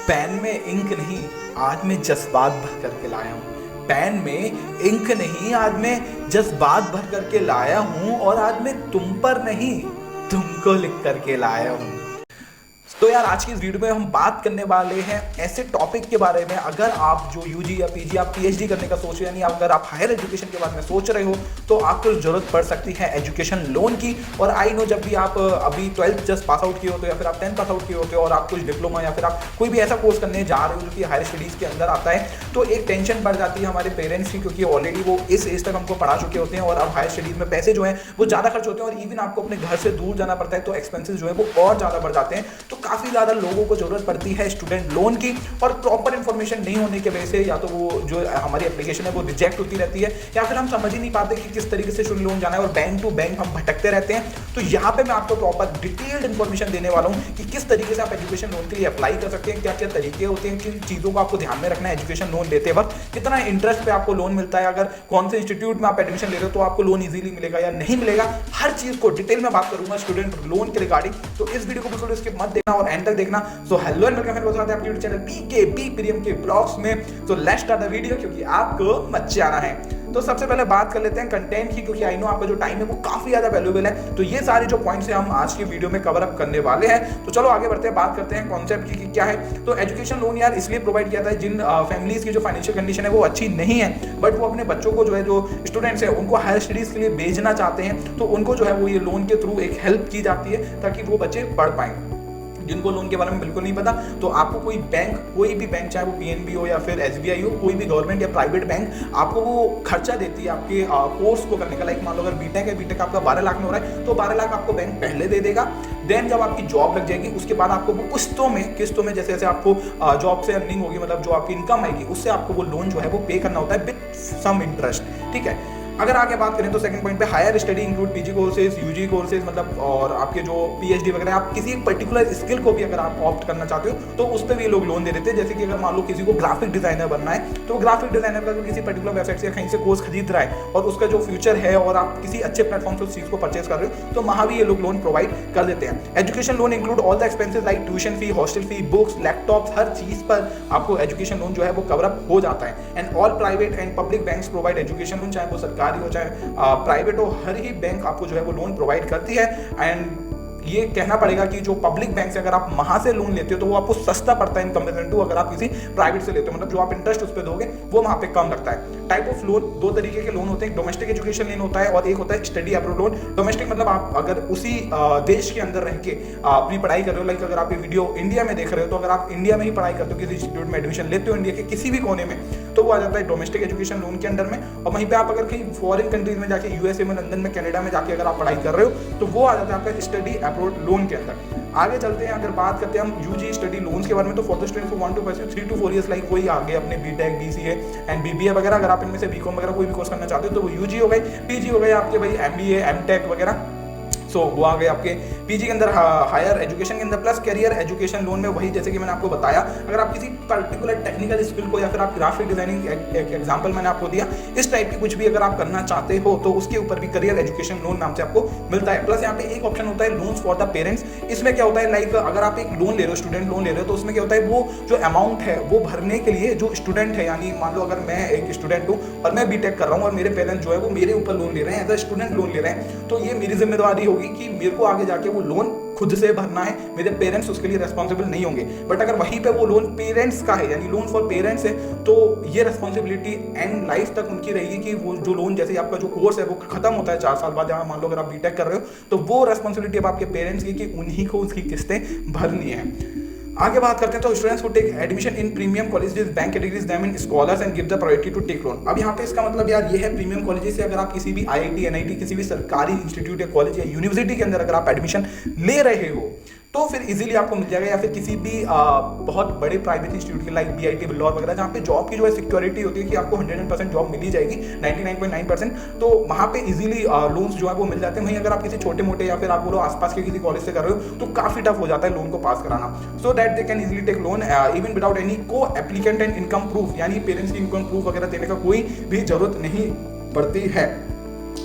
Pen में ink नहीं, आज मैं जज्बात भर करके लाया हूँ। पेन में इंक नहीं, आज मैं जज्बात भर करके लाया हूँ। और आज मैं तुम पर नहीं, तुमको लिख करके लाया हूँ। तो यार आज की इस वीडियो में हम बात करने वाले हैं ऐसे टॉपिक के बारे में, अगर आप जो यूजी या पीजी आप पीएचडी करने का सोच रहे हैं, यानी अगर आप हायर एजुकेशन के बारे में सोच रहे हो तो आपको जरूरत पड़ सकती है एजुकेशन लोन की। और आई नो जब भी आप अभी 12th जस्ट पास आउट किए होते हो या फिर आप 10th पास आउट किए होते हो और आप कुछ डिप्लोमा या फिर आप कोई भी ऐसा कोर्स करने जा रहे हो जो कि हायर स्टडीज़ के अंदर आता है, तो एक टेंशन बढ़ जाती है हमारे पेरेंट्स की, क्योंकि ऑलरेडी वो इस एज तक हमको पढ़ा चुके होते हैं और अब हायर स्टडीज़ में पैसे जो है वो ज़्यादा खर्च होते हैं और इवन आपको अपने घर से दूर जाना पड़ता है, तो एक्सपेंसेस जो है वो और ज़्यादा बढ़ जाते हैं। तो काफ़ी ज़्यादा लोगों को जरूरत पड़ती है स्टूडेंट लोन की, और प्रॉपर इंफॉर्मेशन नहीं होने की वजह से या तो वो जो हमारी एप्लीकेशन है वो रिजेक्ट होती रहती है, या फिर हम समझ ही नहीं पाते कि किस तरीके से स्टूडेंट लोन जाना है और बैंक टू बैंक हम भटकते रहते हैं। तो यहाँ पे मैं आपको प्रॉपर डिटेल्ड इंफॉर्मेशन देने वाला हूँ कि किस तरीके से आप एजुकेशन लोन के लिए अप्लाई कर सकते हैं, क्या क्या तरीके होते हैं, किन चीज़ों को आपको ध्यान में रखना है एजुकेशन लोन लेते वक्त, कितना इंटरेस्ट पे आपको लोन मिलता है, अगर कौन से इंस्टीट्यूट में आप एडमिशन ले रहे हो तो आपको लोन इजीली मिलेगा या नहीं मिलेगा, हर चीज़ को डिटेल में बात करूंगा स्टूडेंट लोन के रिगार्डिंग। तो इस वीडियो को बिल्कुल स्किप मत देखना और एंड तक देखना। सो हेलो एंड वेलकम आपके यूट्यूब चैनल बीके प्रियम के ब्लॉग्स में। तो लेट्स स्टार्ट द वीडियो, क्योंकि आपको मजा आना है। तो सबसे पहले बात कर लेते हैं कंटेंट की, क्योंकि आई नो आपका जो टाइम है वो काफी ज्यादा वैल्यूएबल है। तो ये सारे जो पॉइंट्स हैं हम आज की वीडियो में कवर अप करने वाले हैं। तो चलो आगे बढ़ते हैं, बात करते हैं कॉन्सेप्ट की कि क्या है। तो एजुकेशन लोन यार इसलिए प्रोवाइड किया था जिन फैमिलीज की जो फाइनेंशियल कंडीशन है वो अच्छी नहीं है, बट वो अपने बच्चों को जो है, जो स्टूडेंट्स है उनको हायर स्टडीज के लिए भेजना चाहते हैं, तो उनको जो है वो ये लोन के थ्रू एक हेल्प की जाती है ताकि वो बच्चे पढ़ पाएं। जिनको लोन के बारे में बिल्कुल नहीं पता, तो आपको कोई बैंक, कोई भी बैंक, चाहे वो पीएनबी हो या फिर एसबीआई हो, कोई भी गवर्नमेंट या प्राइवेट बैंक आपको वो खर्चा देती है आपके कोर्स को करने का। लाइक मान लो अगर बीटेक है, बीटेक आपका 12 लाख में हो रहा है, तो 12 लाख आपको बैंक पहले दे देगा। देन जब आपकी जॉब लग जाएगी उसके बाद आपको वो किस्तों में जैसे जैसे आपको जॉब से अर्निंग होगी, मतलब जो आपकी इनकम आएगी उससे आपको वो लोन जो है वो पे करना होता है विद सम इंटरेस्ट। ठीक है। अगर आगे बात करें तो सेकंड पॉइंट पे higher study include PG courses, UG courses, मतलब और आपके जो पीएचडी वगैरह, आप किसी एक पर्टिकुलर स्किल को भी अगर आप ऑप्ट करना चाहते हो तो उस पर भी ये लोग लोन दे देते हैं। जैसे कि अगर मान लो किसी को ग्राफिक डिजाइनर बनना है, तो ग्राफिक डिजाइनर का किसी पर्टिकुलर वेबसाइट से कहीं से कोर्स खरीद रहा है और उसका जो फ्यूचर है और आप किसी अच्छे प्लेटफॉर्म से उस चीज को परचेज कर रहे हो, तो वहां भी ये लोग लोन प्रोवाइड कर देते हैं। Education loan include all the expenses like tuition fee, hostel fee, books, laptops, हर चीज पर आपको एजुकेशन लोन जो है वो कवर अप हो जाता है। And all private and public banks provide education loan, चाहे वो सरकारी हो चाहे प्राइवेट हो, हर ही बैंक आपको जो है वो लोन प्रोवाइड करती है। एंड ये कहना पड़ेगा कि जो पब्लिक बैंक से अगर आप वहां से लोन लेते हो तो वो आपको सस्ता पड़ता है इन कंपेरिजन टू अगर आप किसी प्राइवेट से लेते हो, मतलब जो आप इंटरेस्ट उस पर दोगे वो वहां पे कम लगता है। टाइप ऑफ लोन, दो तरीके के लोन होते हैं, डोमेस्टिक एजुकेशन लोन होता है और एक होता है स्टडी अब्रॉड लोन। डोमेस्टिक मतलब आप अगर उसी देश के अंदर रह के अपनी पढ़ाई कर रहे हो, लाइक अगर आप ये वीडियो इंडिया में देख रहे हो तो अगर आप इंडिया में ही पढ़ाई करते हो, किसी इंस्टीट्यूट में एडमिशन लेते हो इंडिया के किसी भी कोने में, तो वो आ जाता है डोमेस्टिक एजुकेशन लोन के अंडर में। और वहीं पे आप अगर कहीं फॉरेन कंट्रीज में जाके, यूएसए में, लंदन में, कनाडा में जाके अगर आप पढ़ाई कर रहे हो तो वो आ जाता है आपका स्टडी अब्रॉड लोन के अंदर। आगे चलते हैं, अगर बात करते हैं हम यूजी स्टडी लोन्स के बारे में, तो for the students who want to pursue 3 to 4 years like वही आगे अपने बीटेक, बीसीए एंड बीबीए वगैरह, अगर आप इनमें से बीकॉम वगैरह कोई भी कोर्स करना चाहते हो तो वो यूजी हो गई। पीजी हो गए आपके भाई एमबीए, एमटेक वगैरह, सो वो आ गए आपके पीजी के अंदर, हायर एजुकेशन के अंदर। प्लस करियर एजुकेशन लोन में वही, जैसे कि मैंने आपको बताया, अगर आप किसी पर्टिकुलर टेक्निकल स्किल को या फिर आप ग्राफिक डिजाइनिंग, एक एग्जांपल मैंने आपको दिया, इस टाइप की कुछ भी अगर आप करना चाहते हो तो उसके ऊपर भी करियर एजुकेशन लोन नाम से आपको मिलता है। प्लस यहाँ पे एक ऑप्शन होता है लोन्स फॉर द पेरेंट्स। इसमें क्या होता है, लाइक अगर आप एक लोन ले रहे हो, स्टूडेंट लोन ले रहे हो, तो उसमें क्या होता है, वो जो अमाउंट है वो भरने के लिए जो स्टूडेंट है, यानी मान लो अगर मैं एक स्टूडेंट हूँ और मैं बीटेक कर रहा हूँ और मेरे पेरेंट्स जो है वो मेरे ऊपर लोन ले रहे हैं, एज अ स्टूडेंट लोन ले रहे हैं, तो ये मेरी जिम्मेदारी होगी कि मेरे को आगे जाके वो लोन खुद से भरना है, मेरे पेरेंट्स उसके लिए रेस्पॉन्सिबल नहीं होंगे। बट अगर वहीं पे वो लोन पेरेंट्स का है, यानी लोन फॉर पेरेंट्स है, तो ये रेस्पॉन्सिबिलिटी एंड लाइफ तक उनकी रहेगी कि वो जो लोन, जैसे आपका जो कोर्स है वो खत्म होता है 4 साल बाद, मान लो अगर आप बीटेक कर रहे हो, तो वो रेस्पॉन्सिबिलिटी अब आपके पेरेंट्स की कि उन्हीं को उसकी किस्तें भरनी है। आगे बात करते हैं, तो students who take admission in premium colleges, bank categories them in scholars and give the priority to take loan. अब यहाँ पे इसका मतलब यार ये है, प्रीमियम कॉलेजेस से अगर आप किसी भी आईआईटी, एनआईटी, किसी भी सरकारी इंस्टीट्यूट या कॉलेज या यूनिवर्सिटी के अंदर अगर आप एडमिशन ले रहे हो तो फिर इजीली आपको मिल जाएगा, या फिर किसी भी बहुत बड़े प्राइवेट इंस्टीट्यूट के लाइक बीआईटी, बिल्लौर वगैरह, जहाँ पे जॉब की जो है सिक्योरिटी होती है कि आपको 100% जॉब मिल ही जाएगी, 99.9%, तो वहाँ पे इजीली लोन्स जो है वो मिल जाते हैं। वहीं अगर आप किसी छोटे मोटे या फिर आप बोलो आसपास के किसी कॉलेज से कर रहे हो तो काफी टफ हो जाता है लोन को पास कराना, so that they can easily take loan even without any co applicant and income proof, यानी पेरेंट्स की इनकम प्रूफ वगैरह देने का कोई भी जरूरत नहीं पड़ती है।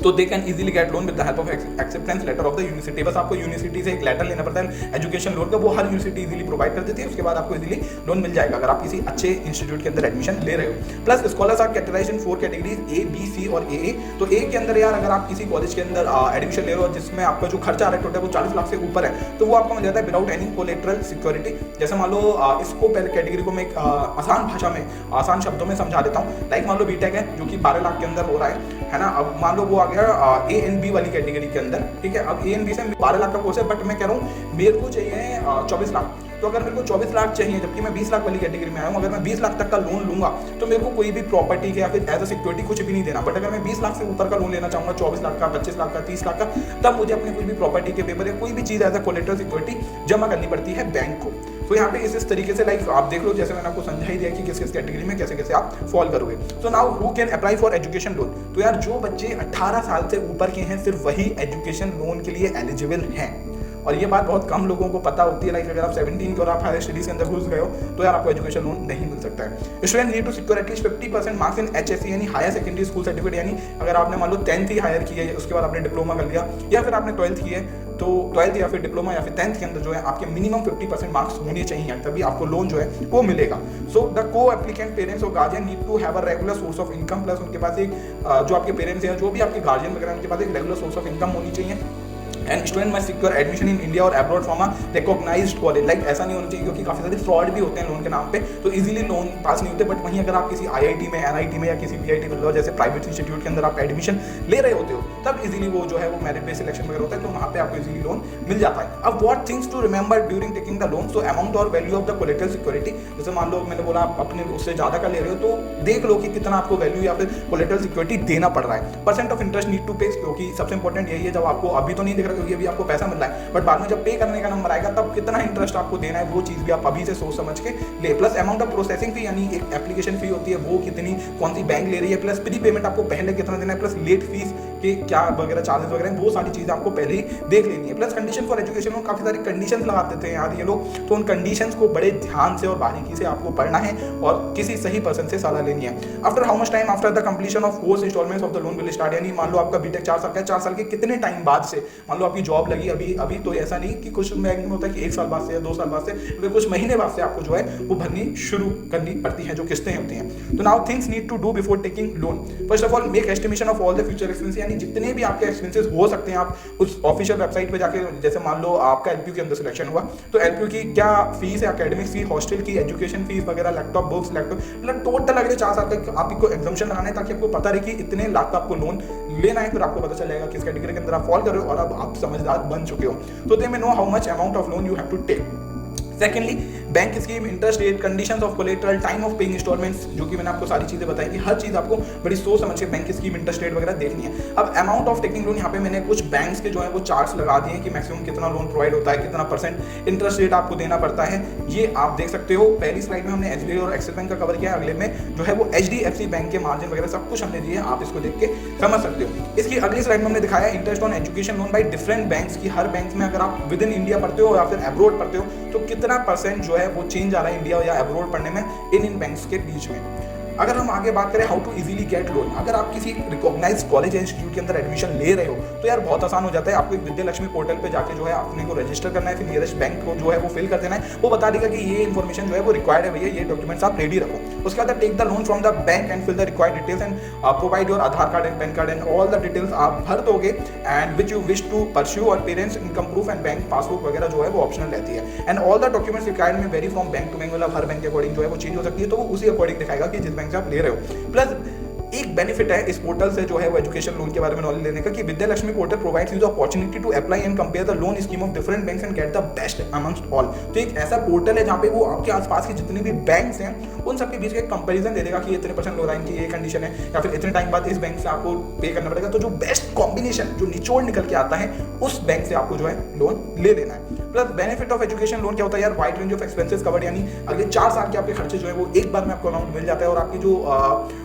तो they can easily get loan with the help of acceptance letter of the university. बस आपको यूनिवर्सिटी से एक लेटर लेना पड़ता है एजुकेशन लोन का, वो हर यूनिवर्सिटी इजीली प्रोवाइड कर देती है। उसके बाद आपको इजीली लोन मिल जाएगा अगर आप किसी अच्छे इंस्टीट्यूट के अंदर एडमिशन ले रहे हो। Plus scholars are categorized in 4 categories A, B, C और AA। तो A के अंदर यार अगर आप किसी कॉलेज के अंदर एडमिशन ले रहे हो जिसमें आपका जो खर्चा आ रहा है टोटल वो 40 लाख से ऊपर है, तो वो आपको मिल जाता है विदाउट एनी कोलेटरल सिक्योरिटी। जैसे मान लो इसको पहले कैटेगरी को मैं एक आसान भाषा में, आसान शब्दों में समझा देता हूँ। लाइक मान लो बीटेक है जो कि 12 लाख के अंदर हो रहा है ना। अब मान लो वो आ गया A and B वाली कैटेगरी के अंदर, ठीक है। अब A and B से 12 लाख का कोर्स है, बट मैं कह रहा हूँ मेरे को चाहिए 24 लाख। तो अगर मेरे को 24 लाख चाहिए जबकि मैं 20 लाख वाली कैटेगरी में आया हूँ, अगर मैं 20 लाख तक का लोन लूंगा तो मेरे को कोई भी प्रॉपर्टी या फिर एज अ सिक्योरिटी कुछ भी नहीं देना। बट अगर मैं 20 लाख से ऊपर का लोन लेना चाहूंगा, 24 लाख का, 25 लाख का, 30 लाख का, तब मुझे अपनी कोई भी प्रॉपर्टी के पेपर या कोई भी चीज एज अ कोलेटरल सिक्योरिटी जमा करनी पड़ती है बैंक को। तो यहाँ पे इस तरीके से लाइक आप देख लो, जैसे मैंने आपको समझा ही दिया कि किस किस कैटेगरी में कैसे कैसे आप फॉल करोगे। तो now who can apply for education loan. तो यार जो बच्चे 18 साल से ऊपर के हैं सिर्फ वही एजुकेशन लोन के लिए एलिजिबल हैं। और ये बात बहुत कम लोगों को पता होती है। लाइक अगर आप 17 के और आप हायर स्टडीज के अंदर घुस गए हो तो यार आपको एजुकेशन लोन नहीं मिल सकता है। Student need to secure at least 50% marks in HSC यानी हायर सेकेंडरी स्कूल सर्टिफिकेट। यानी अगर आपने मान लो 10th ही हायर की है, उसके बाद आपने डिप्लोमा कर लिया या फिर आपने 12th की है, तो 12th या फिर डिप्लोमा या फिर 10th के अंदर जो है आपके मिनिमम 50% मार्क्स होने चाहिए, तभी आपको लोन जो है वो मिलेगा। So the co applicant parents और guardian need to have a regular source of income. Plus उनके पास एक जो आपके पेरेंट्स हैं, जो भी आपके गार्जियन वगैरह, उनके पास एक रेगुलर सोर्स ऑफ इनकम होनी चाहिए। And student must secure admission in India और abroad from a recognised college. Like ऐसा नहीं होना चाहिए क्योंकि काफी सारे फ्रॉड भी होते हैं लोन के नाम पे, तो इजीली लोन पास नहीं होते। बट वहीं अगर आप किसी IIT में, NIT में या किसी VIT में जैसे प्राइवेट इंस्टीट्यूट के अंदर आप एडमिशन ले रहे होते हो, तब इजीली वो जो है वो मेरिट बेस्ड सिलेक्शन वगैरह होता है, तो वहाँ पे आपको इजीली लोन मिल जाता है। अब what things to remember during taking the loan. So amount और value of the collateral security. जैसे मान लो मैंने बोला आप अपने उससे ज्यादा का ले रहे हो, तो देख लो कि कितना आपको वैल्यू या फिर कोलेटरल सिक्योरिटी देना पड़ रहा है। Percent of interest need to pay, क्योंकि सबसे इंपॉर्टेंट यही है, जब आपको अभी तो नहीं दिख रहा क्योंकि अभी आपको पैसा मिल रहा है, बट बाद में जब पे करने का नंबर आएगा तब कितना इंटरेस्ट आपको देना है वो चीज भी आप अभी से सोच समझ के ले। Plus amount of processing fee यानी एक एप्लीकेशन फी होती है वो कितनी, कौन सी बैंक ले रही है, प्लस प्री पेमेंट आपको पहले कितना देना है, प्लस लेट फीस के क्या वगैरह चार्जेस वगैरह, वो सारी चीजें आपको पहले ही देख लेनी है। प्लस कंडीशन फॉर एजुकेशन में काफी सारी कंडीशंस लगा देते हैं यार ये लोग, तो उन कंडीशंस को बड़े ध्यान से और बारीकी से आपको पढ़ना है और किसी सही पर्सन से सलाह लेनी है। After how much time after the completion of 4 installments of the loan will start. यानी मान लो आपका बीटेक 4 साल का है, 4 साल के कितने टाइम बाद से मान लो आपकी जॉब लगी, अभी तो ऐसा नहीं कि कुछ बैंक में होता है कि 1 साल बाद से या 2 साल बाद से, फिर कुछ महीने बाद से आपको जो है वो भरनी शुरू करनी पड़ती है जो किस्तें होती हैं। तो now things need to do before taking loan. First of all make estimation of all the future expenses. यानी जितने भी आपके एक्सपेंसेस हो सकते हैं आप उस ऑफिशियल वेबसाइट पे जाके, जैसे मान लो आपका LPU के अंदर सिलेक्शन हुआ तो LPU की क्या फीस है, एकेडमिक फीस, हॉस्टल की, एजुकेशन फीस वगैरह, लैपटॉप, बुक्स, लैपटॉप, मतलब टोटल अगले 4 साल तक आपको एग्जाम्पशन लगाना है ताकि आपको पता रहे कि इतने लाख का आपको लोन लेना है। फिर आपको पता चल जाएगा किस कैटेगरी के अंदर आप फॉल कर रहे हो और अब आप समझदार बन चुके हो, तो they may know how much amount of loan you have to take. Secondly bank scheme, interest rate, conditions of collateral, time of paying instalments, जो कि मैंने आपको सारी चीजें बताई कि हर चीज आपको बड़ी सोच समझ के बैंक स्कीम, इंटरेस्ट रेट वगैरह देखनी है। अब अमाउंट ऑफ टेकिंग लोन, यहाँ पे मैंने कुछ बैंक्स के जो है वो चार्ट्स लगा दिए कि मैक्सिमम कितना लोन प्रोवाइड होता है, कितना % इंटरेस्ट रेट आपको देना पड़ता है, ये आप देख सकते हो। पहली स्लाइड में हमने SBI और एक्सिस बैंक का कवर किया, अगले में जो है वो HDFC बैंक के मार्जिन वगैरह सब कुछ हमने दिए, आप इसको देख के समझ सकते हो। इसकी अगली स्लाइड में हमने दिखाया interest on education loan by different banks की, हर बैंक में अगर आप विद इन इंडिया पढ़ते हो या फिर अब्रॉड पढ़ते हो तो कितना % जो है वो चेंज आ रहा है इंडिया या अब्रॉड पढ़ने में इन बैंक्स के बीच में। अगर हम आगे बात करें how to easily get loan, अगर आप किसी रिकॉग्नाइज कॉलेज या इंस्टीट्यूट के अंदर एडमिशन ले रहे हो तो यार बहुत आसान हो जाता है। आपको विद्या लक्ष्मी पोर्टल पे जाके जो है अपने को रजिस्टर करना है, फिर नियरेस्ट बैंक को जो है वो फिल कर देना है, वो बता देगा कि ये इन्फॉर्मेशन जो है वो रिक्वायर्ड है भैया, ये डॉक्यूमेंट्स आप रेडी रखो। उसके बाद take the loan from the bank and fill the required details and provide your Aadhaar card and PAN card and all the details आप भर दोगे and which you wish to pursue, और parents income proof and bank passbook वगैरह जो है वो optional रहती है। And all the documents required में vary from bank to bank, मतलब हर बैंक के अकॉर्डिंग जो है वो चेंज हो सकती है, तो वो उसी अकॉर्डिंग दिखाएगा कि जिस बैंक से आप ले रहे हो। प्लस एक बेनिफिट है इस पोर्टल से जो है वो एजुकेशन लोन के बारे में नॉलेज लेने का कि Vidya Lakshmi portal provides you the opportunity to apply and compare the loan scheme of different banks and get the best amongst all. तो एक ऐसा पोर्टल है जहां पे वो आपके आसपास के जितने भी बैंक्स हैं उन सबके बीच एक कंपैरिजन दे देगा कि इतने % लो रहा है, इनकी ये कंडीशन है, या फिर इतने टाइम बाद इस बैंक से आपको पे करना पड़ेगा, तो जो बेस्ट कॉम्बिनेशन जो निचोड़ निकल के आता है उस बैंक से आपको जो है लोन ले लेना है। Plus benefit of education loan क्या होता है यार, wide range of expenses covered, यानी अगले 4 साल के आपके खर्चे जो है वो एक बार में आपको अमाउंट मिल जाता है, और आपकी जो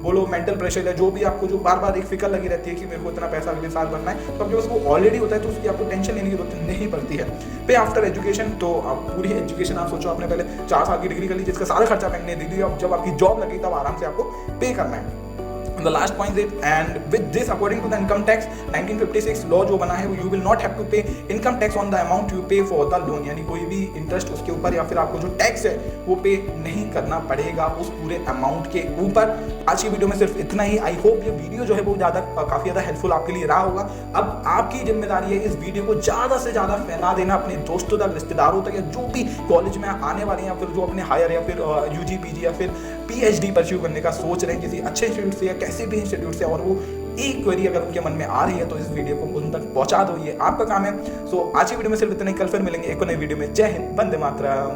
बोलो मेंटल प्रेशर है, जो भी आपको जो बार बार एक फिक्र लगी रहती है कि मेरे को इतना पैसा अगले साल भरना है, तो आपके पास वो ऑलरेडी होता है, तो उसकी आपको टेंशन लेने की जरूरत नहीं पड़ती है। पे आफ्टर एजुकेशन, तो आप पूरी एजुकेशन आप सोचो आपने पहले 4 साल की डिग्री कर ली जिसका सारा खर्चा बैंक ने दे दिया, अब जब आपकी जॉब लगी तब आराम से आपको पे करना है। The last point is and with this according to the income tax 1956 law जो बना है वो you will not have to pay income tax on the amount you pay for the loan, यानी कोई भी इंटरेस्ट उसके ऊपर या फिर आपको जो टैक्स है वो पे नहीं करना पड़ेगा उस पूरे अमाउंट के ऊपर। आज की वीडियो में सिर्फ इतना ही। आई होप ये वीडियो जो है वो काफी ज्यादा हेल्पफुल आपके लिए रहा होगा। अब आपकी जिम्मेदारी है इस वीडियो को ज्यादा से ज्यादा फैला देना अपने दोस्तों तक, रिश्तेदारों तक, या जो भी कॉलेज में आने वाले हैं या फिर जो अपने हायर या फिर यूजी पीजी या फिर पीएचडी परस्यू करने का सोच रहे हैं किसी अच्छे इंस्टीट्यूट से या कैसे भी इंस्टीट्यूट से, और वो एक क्वेरी अगर उनके मन में आ रही है तो इस वीडियो को उन तक पहुंचा दो, ये आपका काम है। सो आज की वीडियो में सिर्फ इतना ही। कल फिर मिलेंगे एक नई वीडियो में। जय हिंद, वंदे मातरम।